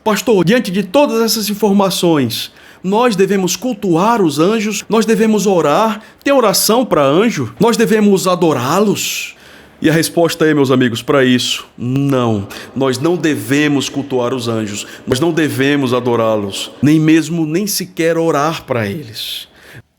Pastor, diante de todas essas informações, nós devemos cultuar os anjos, nós devemos orar, tem oração para anjo, nós devemos adorá-los? E a resposta é, meus amigos, para isso, não. Nós não devemos cultuar os anjos, nós não devemos adorá-los, nem sequer orar para eles.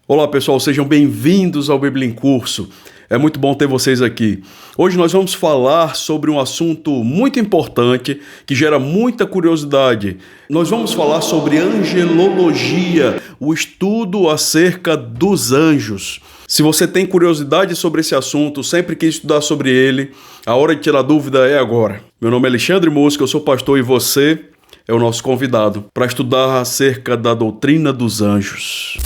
Olá pessoal, sejam bem-vindos ao Bíblia em Curso. É muito bom ter vocês aqui. Hoje nós vamos falar sobre um assunto muito importante que gera muita curiosidade. Nós vamos falar sobre angelologia, o estudo acerca dos anjos. Se você tem curiosidade sobre esse assunto, sempre quis estudar sobre ele, a hora de tirar dúvida é agora. Meu nome é Alexandre Mosca, eu sou pastor e você é o nosso convidado para estudar acerca da doutrina dos anjos.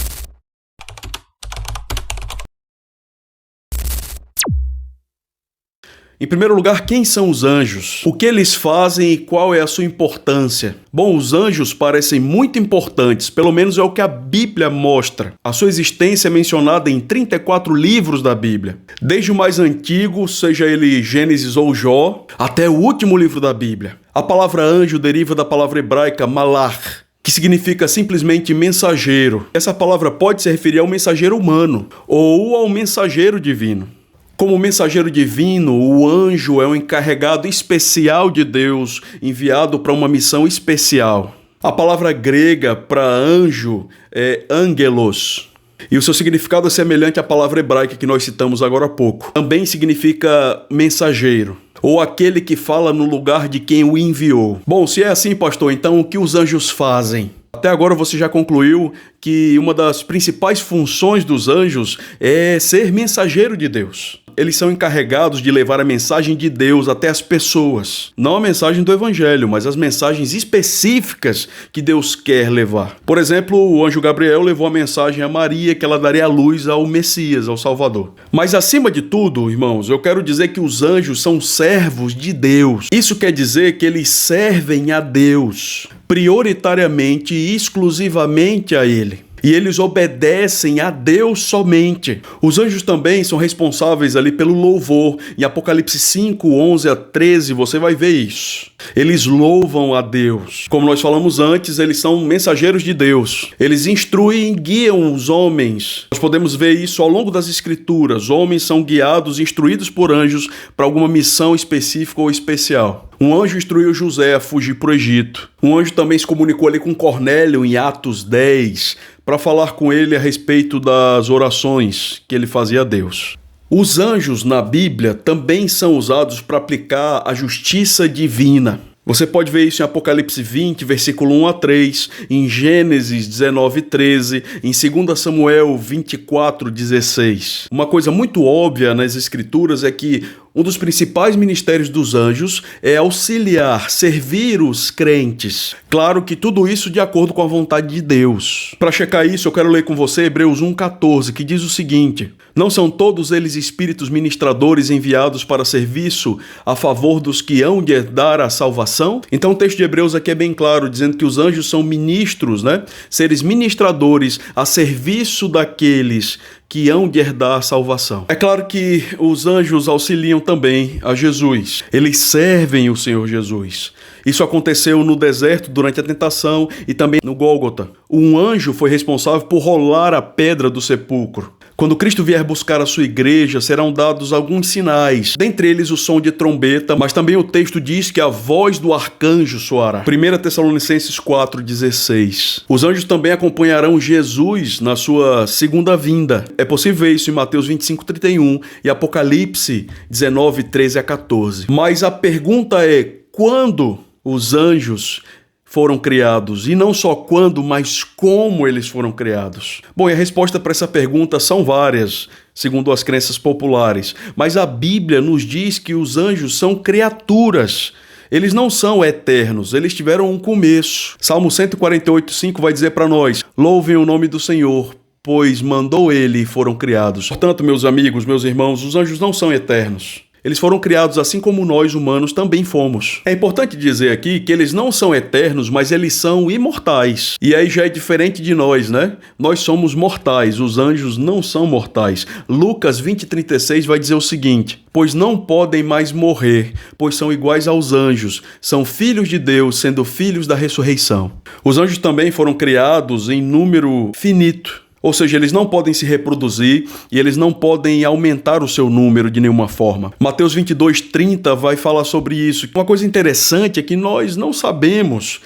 Em primeiro lugar, quem são os anjos? O que eles fazem e qual é a sua importância? Bom, os anjos parecem muito importantes, pelo menos é o que a Bíblia mostra. A sua existência é mencionada em 34 livros da Bíblia. Desde o mais antigo, seja ele Gênesis ou Jó, até o último livro da Bíblia. A palavra anjo deriva da palavra hebraica malach, que significa simplesmente mensageiro. Essa palavra pode se referir ao mensageiro humano ou ao mensageiro divino. Como mensageiro divino, o anjo é um encarregado especial de Deus, enviado para uma missão especial. A palavra grega para anjo é angelos, e o seu significado é semelhante à palavra hebraica que nós citamos agora há pouco. Também significa mensageiro, ou aquele que fala no lugar de quem o enviou. Bom, se é assim, pastor, então o que os anjos fazem? Até agora você já concluiu que uma das principais funções dos anjos é ser mensageiro de Deus. Eles são encarregados de levar a mensagem de Deus até as pessoas. Não a mensagem do Evangelho, mas as mensagens específicas que Deus quer levar. Por exemplo, o anjo Gabriel levou a mensagem a Maria que ela daria a luz ao Messias, ao Salvador. Mas acima de tudo, irmãos, eu quero dizer que os anjos são servos de Deus. Isso quer dizer que eles servem a Deus, prioritariamente e exclusivamente a Ele. E eles obedecem a Deus somente. Os anjos também são responsáveis ali pelo louvor. Em Apocalipse 5, 11 a 13, você vai ver isso. Eles louvam a Deus. Como nós falamos antes, eles são mensageiros de Deus. Eles instruem e guiam os homens. Nós podemos ver isso ao longo das Escrituras. Homens são guiados e instruídos por anjos para alguma missão específica ou especial. Um anjo instruiu José a fugir para o Egito. Um anjo também se comunicou ali com Cornélio em Atos 10, para falar com ele a respeito das orações que ele fazia a Deus. Os anjos na Bíblia também são usados para aplicar a justiça divina. Você pode ver isso em Apocalipse 20, versículo 1 a 3, em Gênesis 19, 13, em 2 Samuel 24, 16. Uma coisa muito óbvia nas Escrituras é que um dos principais ministérios dos anjos é auxiliar, servir os crentes. Claro que tudo isso de acordo com a vontade de Deus. Para checar isso, eu quero ler com você Hebreus 1,14, que diz o seguinte: não são todos eles espíritos ministradores enviados para serviço a favor dos que hão de herdar a salvação? Então o texto de Hebreus aqui é bem claro, dizendo que os anjos são ministros, seres ministradores a serviço daqueles que hão de herdar a salvação. É claro que os anjos auxiliam também a Jesus. Eles servem o Senhor Jesus. Isso aconteceu no deserto durante a tentação e também no Gólgota. Um anjo foi responsável por rolar a pedra do sepulcro. Quando Cristo vier buscar a sua igreja, serão dados alguns sinais, dentre eles o som de trombeta, mas também o texto diz que a voz do arcanjo soará. 1 Tessalonicenses 4,16. Os anjos também acompanharão Jesus na sua segunda vinda. É possível ver isso em Mateus 25:31 e Apocalipse 19, 13 a 14. Mas a pergunta é: quando os anjos foram criados? E não só quando, mas como eles foram criados? Bom, e a resposta para essa pergunta são várias, segundo as crenças populares. Mas a Bíblia nos diz que os anjos são criaturas. Eles não são eternos, eles tiveram um começo. Salmo 148:5 vai dizer para nós: louvem o nome do Senhor, pois mandou ele e foram criados. Portanto, meus amigos, meus irmãos, os anjos não são eternos. Eles foram criados assim como nós, humanos, também fomos. É importante dizer aqui que eles não são eternos, mas eles são imortais. E aí já é diferente de nós, né? Nós somos mortais, os anjos não são mortais. Lucas 20:36 vai dizer o seguinte: pois não podem mais morrer, pois são iguais aos anjos, são filhos de Deus, sendo filhos da ressurreição. Os anjos também foram criados em número finito. Ou seja, eles não podem se reproduzir e eles não podem aumentar o seu número de nenhuma forma. Mateus 22:30 vai falar sobre isso. Uma coisa interessante é que nós não sabemos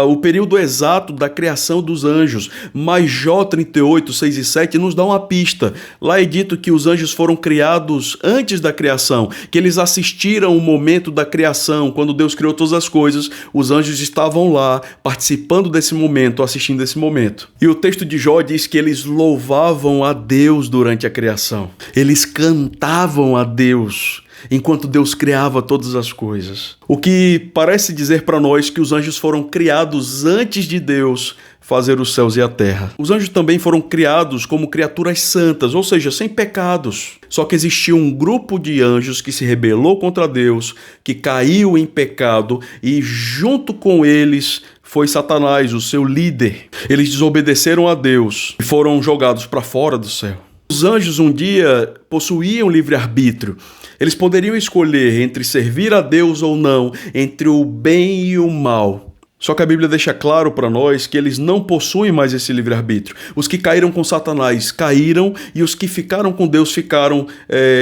o período exato da criação dos anjos, mas Jó 38:6 e 7 nos dá uma pista. Lá é dito que os anjos foram criados antes da criação, que eles assistiram o momento da criação. Quando Deus criou todas as coisas, os anjos estavam lá, participando desse momento, assistindo esse momento. E o texto de Jó diz que eles louvavam a Deus durante a criação. Eles cantavam a Deus enquanto Deus criava todas as coisas. O que parece dizer para nós que os anjos foram criados antes de Deus fazer os céus e a terra. Os anjos também foram criados como criaturas santas, ou seja, sem pecados. Só que existia um grupo de anjos que se rebelou contra Deus, que caiu em pecado e junto com eles foi Satanás, o seu líder. Eles desobedeceram a Deus e foram jogados para fora do céu. Os anjos um dia possuíam livre-arbítrio. Eles poderiam escolher entre servir a Deus ou não, entre o bem e o mal. Só que a Bíblia deixa claro para nós que eles não possuem mais esse livre-arbítrio. Os que caíram com Satanás caíram e os que ficaram com Deus ficaram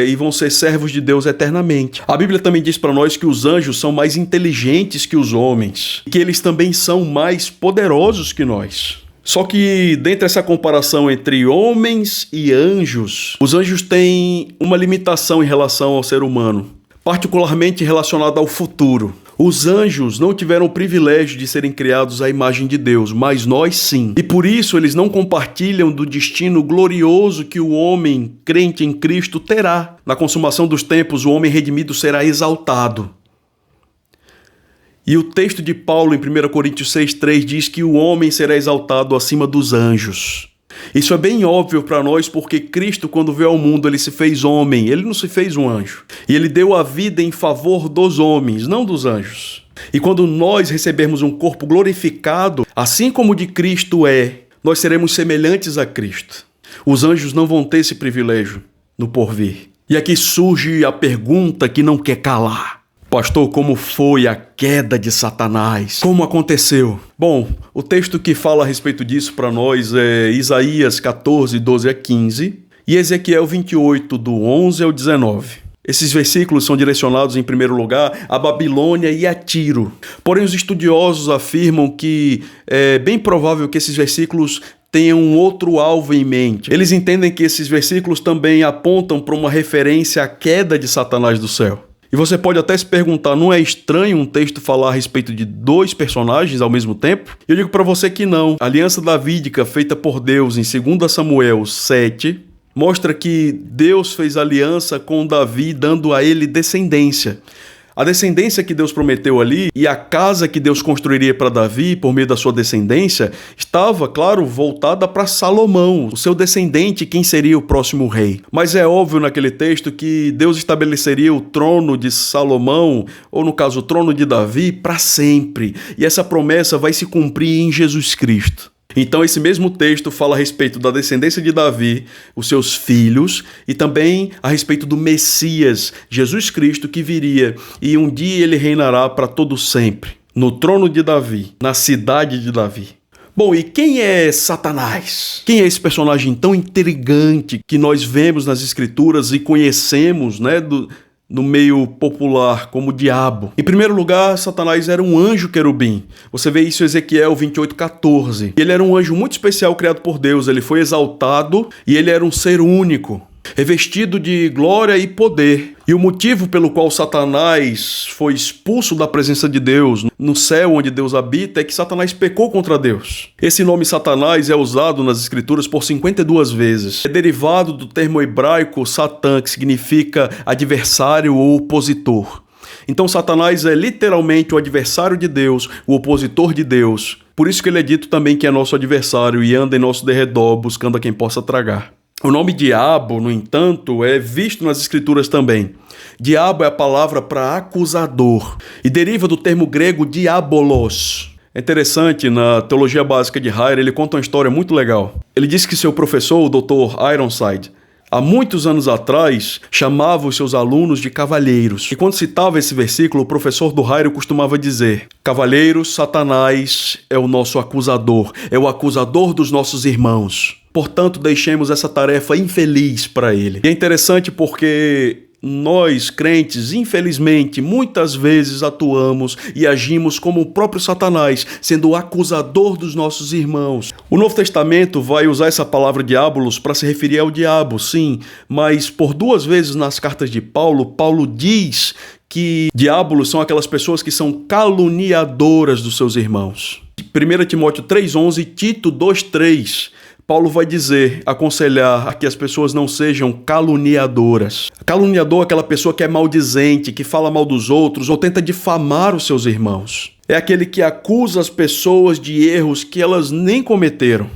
e vão ser servos de Deus eternamente. A Bíblia também diz para nós que os anjos são mais inteligentes que os homens e que eles também são mais poderosos que nós. Só que dentro dessa comparação entre homens e anjos, os anjos têm uma limitação em relação ao ser humano, particularmente relacionada ao futuro. Os anjos não tiveram o privilégio de serem criados à imagem de Deus, mas nós sim. E por isso eles não compartilham do destino glorioso que o homem crente em Cristo terá. Na consumação dos tempos, o homem redimido será exaltado. E o texto de Paulo em 1 Coríntios 6:3 diz que o homem será exaltado acima dos anjos. Isso é bem óbvio para nós porque Cristo, quando veio ao mundo, ele se fez homem, ele não se fez um anjo. E ele deu a vida em favor dos homens, não dos anjos. E quando nós recebermos um corpo glorificado, assim como o de Cristo é, nós seremos semelhantes a Cristo. Os anjos não vão ter esse privilégio no porvir. E aqui surge a pergunta que não quer calar. Pastor, como foi a queda de Satanás? Como aconteceu? Bom, o texto que fala a respeito disso para nós é Isaías 14:12-15 e Ezequiel 28, do 11 ao 19. Esses versículos são direcionados, em primeiro lugar, a Babilônia e a Tiro. Porém, os estudiosos afirmam que é bem provável que esses versículos tenham um outro alvo em mente. Eles entendem que esses versículos também apontam para uma referência à queda de Satanás do céu. E você pode até se perguntar, não é estranho um texto falar a respeito de dois personagens ao mesmo tempo? Eu digo para você que não. A aliança davídica feita por Deus em 2 Samuel 7 mostra que Deus fez aliança com Davi, dando a ele descendência. A descendência que Deus prometeu ali e a casa que Deus construiria para Davi por meio da sua descendência estava, claro, voltada para Salomão, o seu descendente, quem seria o próximo rei. Mas é óbvio naquele texto que Deus estabeleceria o trono de Salomão, ou no caso o trono de Davi, para sempre. E essa promessa vai se cumprir em Jesus Cristo. Então esse mesmo texto fala a respeito da descendência de Davi, os seus filhos, e também a respeito do Messias, Jesus Cristo, que viria e um dia ele reinará para todo sempre, no trono de Davi, na cidade de Davi. Bom, e quem é Satanás? Quem é esse personagem tão intrigante que nós vemos nas Escrituras e conhecemos, no meio popular como diabo? Em primeiro lugar, Satanás era um anjo querubim. Você vê isso em Ezequiel 28:14. Ele era um anjo muito especial criado por Deus. Ele foi exaltado e ele era um ser único, revestido de glória e poder. E o motivo pelo qual Satanás foi expulso da presença de Deus, no céu onde Deus habita, é que Satanás pecou contra Deus. Esse nome Satanás é usado nas Escrituras por 52 vezes. É derivado do termo hebraico Satã, que significa adversário ou opositor. Então Satanás é literalmente o adversário de Deus, o opositor de Deus. Por isso que ele é dito também que é nosso adversário e anda em nosso derredor buscando a quem possa tragar. O nome diabo, no entanto, é visto nas escrituras também. Diabo é a palavra para acusador e deriva do termo grego diabolos. É interessante, na teologia básica de Hayr, ele conta uma história muito legal. Ele diz que seu professor, o Dr. Ironside, há muitos anos atrás, chamava os seus alunos de cavalheiros. E quando citava esse versículo, o professor do Hayr costumava dizer: cavalheiros, Satanás é o nosso acusador, é o acusador dos nossos irmãos. Portanto, deixemos essa tarefa infeliz para ele. E é interessante porque nós, crentes, infelizmente, muitas vezes atuamos e agimos como o próprio Satanás, sendo o acusador dos nossos irmãos. O Novo Testamento vai usar essa palavra diabolos para se referir ao diabo, sim, mas por 2 vezes nas cartas de Paulo, Paulo diz que diabolos são aquelas pessoas que são caluniadoras dos seus irmãos. 1 Timóteo 3,11 e Tito 2,3. Paulo vai dizer, aconselhar a que as pessoas não sejam caluniadoras. Caluniador é aquela pessoa que é maldizente, que fala mal dos outros ou tenta difamar os seus irmãos. É aquele que acusa as pessoas de erros que elas nem cometeram,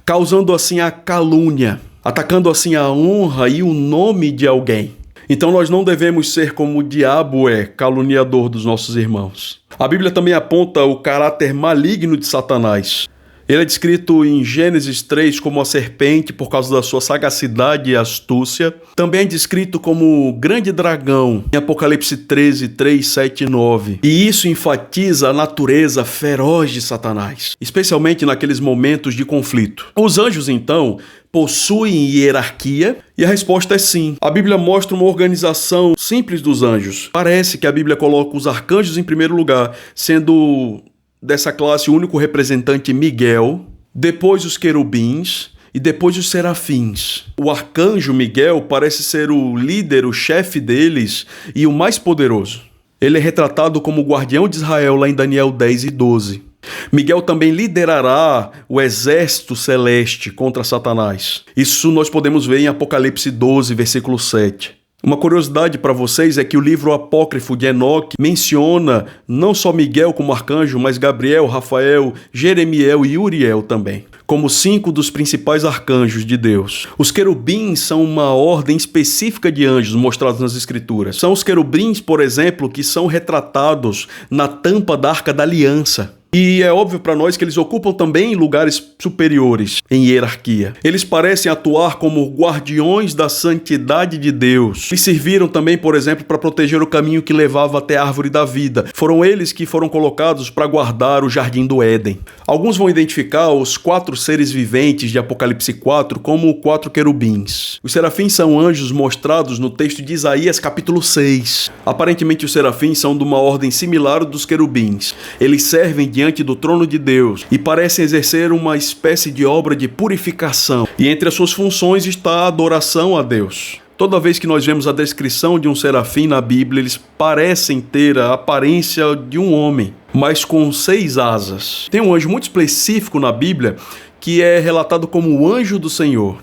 causando assim a calúnia, atacando assim a honra e o nome de alguém. Então nós não devemos ser como o diabo é, caluniador dos nossos irmãos. A Bíblia também aponta o caráter maligno de Satanás. Ele é descrito em Gênesis 3 como a serpente por causa da sua sagacidade e astúcia. Também é descrito como o grande dragão em Apocalipse 13, 3, 7 e 9. E isso enfatiza a natureza feroz de Satanás, especialmente naqueles momentos de conflito. Os anjos, então, possuem hierarquia? E a resposta é sim. A Bíblia mostra uma organização simples dos anjos. Parece que a Bíblia coloca os arcanjos em primeiro lugar, sendo dessa classe o único representante Miguel, depois os querubins e depois os serafins. O arcanjo Miguel parece ser o líder, o chefe deles e o mais poderoso. Ele é retratado como o guardião de Israel lá em Daniel 10 e 12. Miguel também liderará o exército celeste contra Satanás. Isso nós podemos ver em Apocalipse 12, versículo 7. Uma curiosidade para vocês é que o livro apócrifo de Enoque menciona não só Miguel como arcanjo, mas Gabriel, Rafael, Jeremiel e Uriel também, como 5 dos principais arcanjos de Deus. Os querubins são uma ordem específica de anjos mostrados nas Escrituras. São os querubins, por exemplo, que são retratados na tampa da Arca da Aliança. E é óbvio para nós que eles ocupam também lugares superiores em hierarquia. Eles parecem atuar como guardiões da santidade de Deus. Eles serviram também, por exemplo, para proteger o caminho que levava até a árvore da vida. Foram eles que foram colocados para guardar o jardim do Éden. Alguns vão identificar os 4 seres viventes de Apocalipse 4 como 4 querubins. Os serafins são anjos mostrados no texto de Isaías capítulo 6. Aparentemente os serafins são de uma ordem similar dos querubins. Eles servem diante do trono de Deus e parecem exercer uma espécie de obra de purificação. E entre as suas funções está a adoração a Deus. Toda vez que nós vemos a descrição de um serafim na Bíblia, eles parecem ter a aparência de um homem, mas com 6 asas. Tem um anjo muito específico na Bíblia que é relatado como o anjo do Senhor.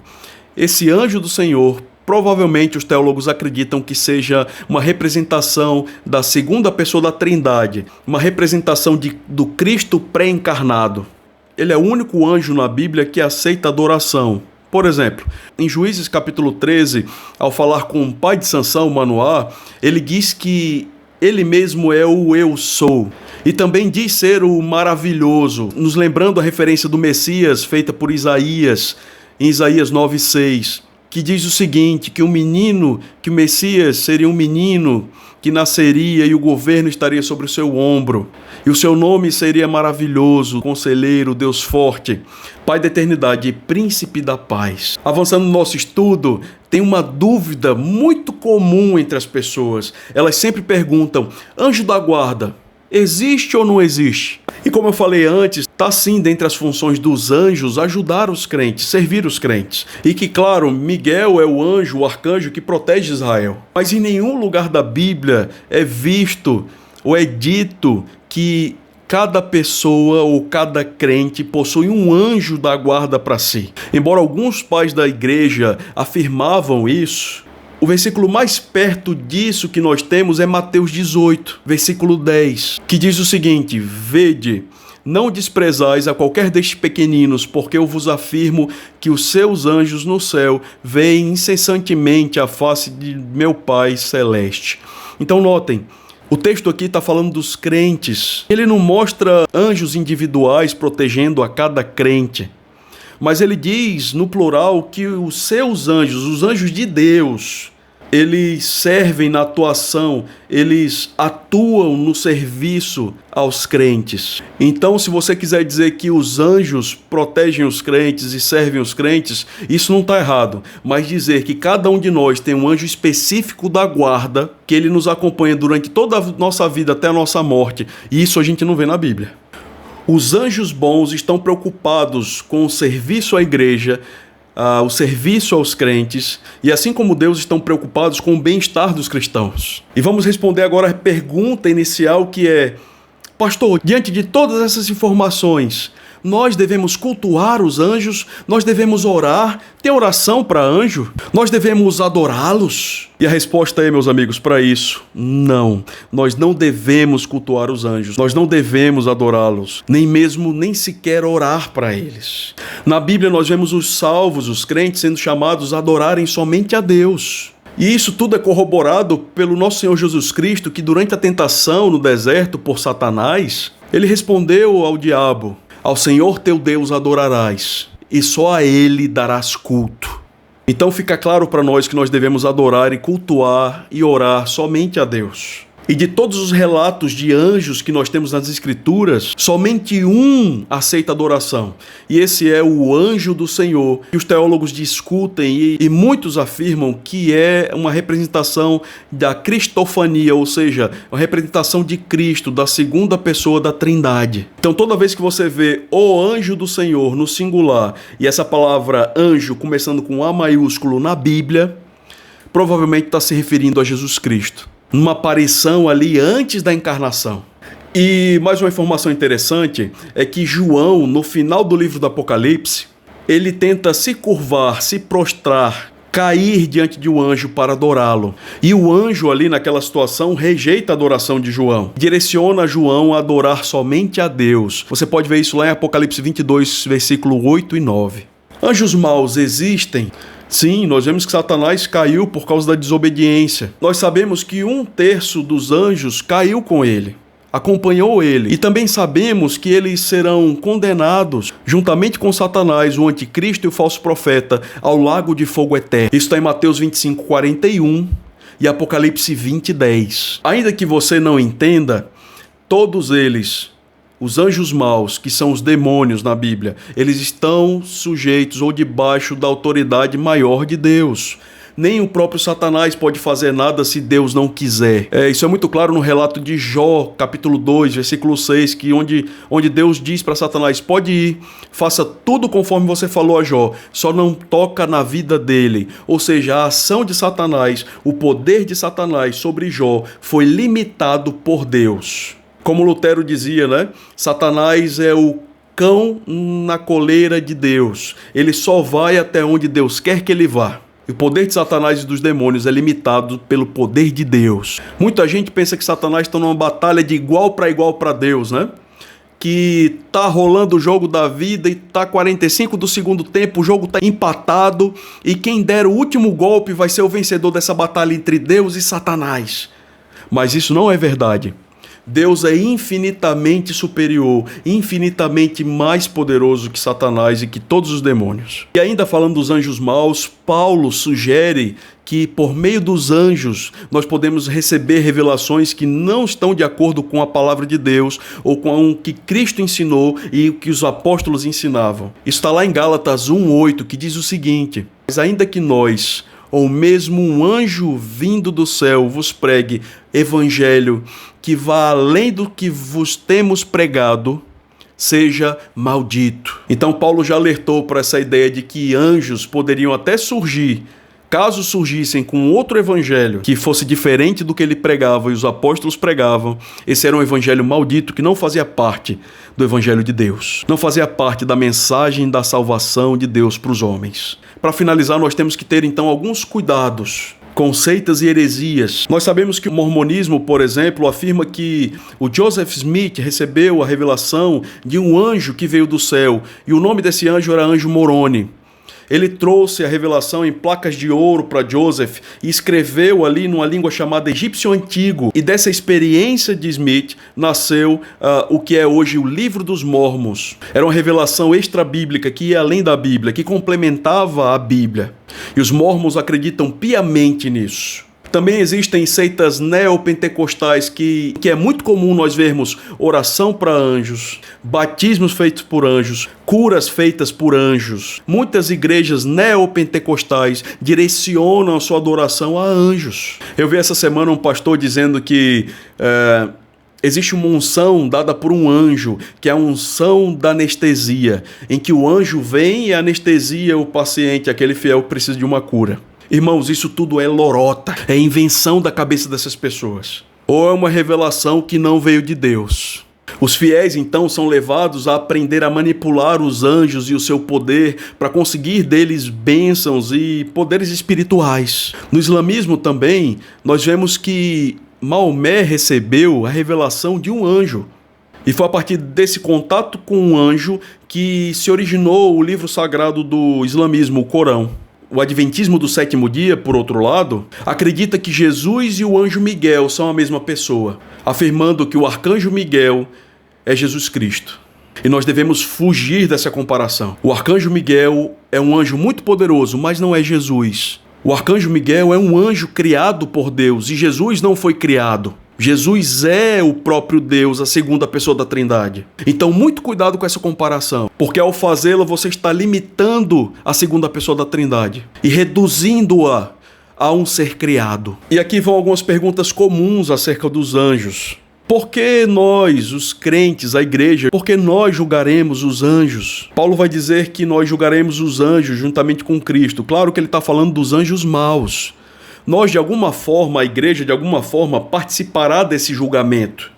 Esse anjo do Senhor, provavelmente os teólogos acreditam que seja uma representação da segunda pessoa da Trindade, uma representação do Cristo pré-encarnado. Ele é o único anjo na Bíblia que aceita adoração. Por exemplo, em Juízes capítulo 13, ao falar com o pai de Sansão, Manoá, ele diz que ele mesmo é o Eu Sou. E também diz ser o maravilhoso, nos lembrando a referência do Messias feita por Isaías, em Isaías 9:6. Que diz o seguinte, que o Messias seria um menino que nasceria e o governo estaria sobre o seu ombro. E o seu nome seria maravilhoso, conselheiro, Deus forte, Pai da eternidade e príncipe da paz. Avançando no nosso estudo, tem uma dúvida muito comum entre as pessoas. Elas sempre perguntam, anjo da guarda, existe ou não existe? E como eu falei antes, está sim dentre as funções dos anjos ajudar os crentes, servir os crentes. E que, claro, Miguel é o anjo, o arcanjo que protege Israel. Mas em nenhum lugar da Bíblia é visto ou é dito que cada pessoa ou cada crente possui um anjo da guarda para si. Embora alguns pais da igreja afirmavam isso, o versículo mais perto disso que nós temos é Mateus 18, versículo 10, que diz o seguinte, vede, não desprezais a qualquer destes pequeninos, porque eu vos afirmo que os seus anjos no céu veem incessantemente a face de meu Pai celeste. Então notem, o texto aqui está falando dos crentes. Ele não mostra anjos individuais protegendo a cada crente, mas ele diz no plural que os seus anjos, os anjos de Deus, eles servem na atuação, eles atuam no serviço aos crentes. Então, se você quiser dizer que os anjos protegem os crentes e servem os crentes, isso não está errado. Mas dizer que cada um de nós tem um anjo específico da guarda, que ele nos acompanha durante toda a nossa vida até a nossa morte, e isso a gente não vê na Bíblia. Os anjos bons estão preocupados com o serviço à igreja, o serviço aos crentes, e assim como Deus estão preocupados com o bem-estar dos cristãos. E vamos responder agora a pergunta inicial, que é: pastor, diante de todas essas informações, nós devemos cultuar os anjos? Nós devemos orar? Ter oração para anjo? Nós devemos adorá-los? E a resposta é, meus amigos, para isso: não. Nós não devemos cultuar os anjos. Nós não devemos adorá-los. Nem sequer orar para eles. Na Bíblia nós vemos os salvos, os crentes, sendo chamados a adorarem somente a Deus. E isso tudo é corroborado pelo nosso Senhor Jesus Cristo, que durante a tentação no deserto por Satanás, ele respondeu ao diabo: ao Senhor teu Deus adorarás, e só a Ele darás culto. Então fica claro para nós que nós devemos adorar e cultuar e orar somente a Deus. E de todos os relatos de anjos que nós temos nas Escrituras, somente um aceita adoração. E esse é o anjo do Senhor, que os teólogos discutem e muitos afirmam que é uma representação da cristofania, ou seja, uma representação de Cristo, da segunda pessoa da Trindade. Então toda vez que você vê o anjo do Senhor no singular, e essa palavra anjo começando com A maiúsculo na Bíblia, provavelmente está se referindo a Jesus Cristo, numa aparição ali antes da encarnação. E mais uma informação interessante é que João, no final do livro do Apocalipse, ele tenta se curvar, se prostrar, cair diante de um anjo para adorá-lo. E o anjo ali naquela situação rejeita a adoração de João, direciona João a adorar somente a Deus. Você pode ver isso lá em Apocalipse 22, versículo 8 e 9. Anjos maus existem? Sim, nós vemos que Satanás caiu por causa da desobediência. Nós sabemos que 1/3 dos anjos caiu com ele, acompanhou ele. E também sabemos que eles serão condenados, juntamente com Satanás, o anticristo e o falso profeta, ao lago de fogo eterno. Isso está em Mateus 25, 41 e Apocalipse 20, 10. Ainda que você não entenda, todos eles, os anjos maus, que são os demônios na Bíblia, eles estão sujeitos ou debaixo da autoridade maior de Deus. Nem o próprio Satanás pode fazer nada se Deus não quiser. Isso é muito claro no relato de Jó, capítulo 2, versículo 6, que onde Deus diz para Satanás: pode ir, faça tudo conforme você falou a Jó, só não toca na vida dele. Ou seja, a ação de Satanás, o poder de Satanás sobre Jó foi limitado por Deus. Como Lutero dizia, né? Satanás é o cão na coleira de Deus. Ele só vai até onde Deus quer que ele vá. E o poder de Satanás e dos demônios é limitado pelo poder de Deus. Muita gente pensa que Satanás está numa batalha de igual para Deus, né? Que tá rolando o jogo da vida e tá 45 do segundo tempo, o jogo tá empatado e quem der o último golpe vai ser o vencedor dessa batalha entre Deus e Satanás. Mas isso não é verdade. Deus é infinitamente superior, infinitamente mais poderoso que Satanás e que todos os demônios. E ainda falando dos anjos maus, Paulo sugere que por meio dos anjos nós podemos receber revelações que não estão de acordo com a palavra de Deus ou com o que Cristo ensinou e o que os apóstolos ensinavam. Isso está lá em Gálatas 1:8, que diz o seguinte: mas ainda que nós, ou mesmo um anjo vindo do céu, vos pregue evangelho que vá além do que vos temos pregado, seja maldito. Então Paulo já alertou para essa ideia de que anjos poderiam até surgir, caso surgissem com outro evangelho que fosse diferente do que ele pregava e os apóstolos pregavam. Esse era um evangelho maldito que não fazia parte do evangelho de Deus, não fazia parte da mensagem da salvação de Deus para os homens. Para finalizar, nós temos que ter então alguns cuidados com seitas e heresias. Nós sabemos que o mormonismo, por exemplo, afirma que o Joseph Smith recebeu a revelação de um anjo que veio do céu, e o nome desse anjo era Anjo Moroni. Ele trouxe a revelação em placas de ouro para Joseph e escreveu ali numa língua chamada egípcio antigo. E dessa experiência de Smith nasceu o que é hoje o Livro dos Mormons. Era uma revelação extra-bíblica que ia além da Bíblia, que complementava a Bíblia. E os mormons acreditam piamente nisso. Também existem seitas neopentecostais que é muito comum nós vermos oração para anjos, batismos feitos por anjos, curas feitas por anjos. Muitas igrejas neopentecostais direcionam a sua adoração a anjos. Eu vi essa semana um pastor dizendo que existe uma unção dada por um anjo, que é a unção da anestesia, em que o anjo vem e anestesia o paciente, aquele fiel que precisa de uma cura. Irmãos, isso tudo é lorota, é invenção da cabeça dessas pessoas. Ou é uma revelação que não veio de Deus. Os fiéis, então, são levados a aprender a manipular os anjos e o seu poder para conseguir deles bênçãos e poderes espirituais. No islamismo também, nós vemos que Maomé recebeu a revelação de um anjo. E foi a partir desse contato com um anjo que se originou o livro sagrado do islamismo, o Corão. O adventismo do sétimo dia, por outro lado, acredita que Jesus e o anjo Miguel são a mesma pessoa, afirmando que o arcanjo Miguel é Jesus Cristo. E nós devemos fugir dessa comparação. O arcanjo Miguel é um anjo muito poderoso, mas não é Jesus. O arcanjo Miguel é um anjo criado por Deus e Jesus não foi criado. Jesus é o próprio Deus, a segunda pessoa da Trindade. Então, muito cuidado com essa comparação, porque ao fazê-la você está limitando a segunda pessoa da Trindade e reduzindo-a a um ser criado. E aqui vão algumas perguntas comuns acerca dos anjos. Por que nós, os crentes, a igreja, por que nós julgaremos os anjos? Paulo vai dizer que nós julgaremos os anjos juntamente com Cristo. Claro que ele está falando dos anjos maus. Nós, de alguma forma, a igreja, de alguma forma, participará desse julgamento.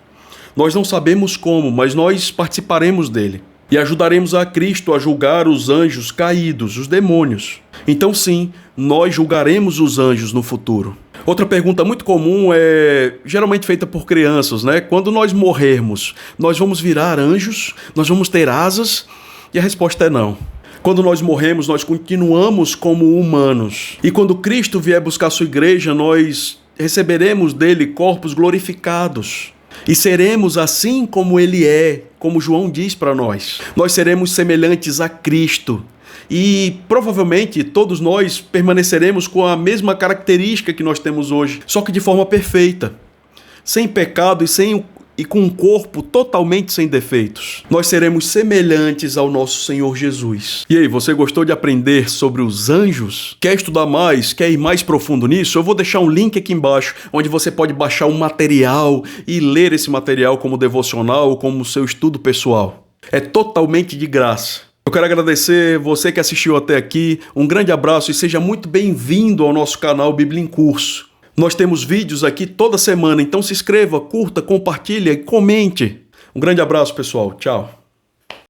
Nós não sabemos como, mas nós participaremos dele. E ajudaremos a Cristo a julgar os anjos caídos, os demônios. Então, sim, nós julgaremos os anjos no futuro. Outra pergunta muito comum é geralmente feita por crianças, né? Quando nós morrermos, nós vamos virar anjos? Nós vamos ter asas? E a resposta é não. Quando nós morremos, nós continuamos como humanos. E quando Cristo vier buscar sua igreja, nós receberemos dele corpos glorificados. E seremos assim como ele é, como João diz para nós. Nós seremos semelhantes a Cristo. E provavelmente todos nós permaneceremos com a mesma característica que nós temos hoje, só que de forma perfeita, sem pecado e com um corpo totalmente sem defeitos. Nós seremos semelhantes ao nosso Senhor Jesus. E aí, você gostou de aprender sobre os anjos? Quer estudar mais? Quer ir mais profundo nisso? Eu vou deixar um link aqui embaixo, onde você pode baixar um material e ler esse material como devocional ou como seu estudo pessoal. É totalmente de graça. Eu quero agradecer você que assistiu até aqui. Um grande abraço e seja muito bem-vindo ao nosso canal Bíblia em Curso. Nós temos vídeos aqui toda semana, então se inscreva, curta, compartilhe e comente. Um grande abraço, pessoal. Tchau.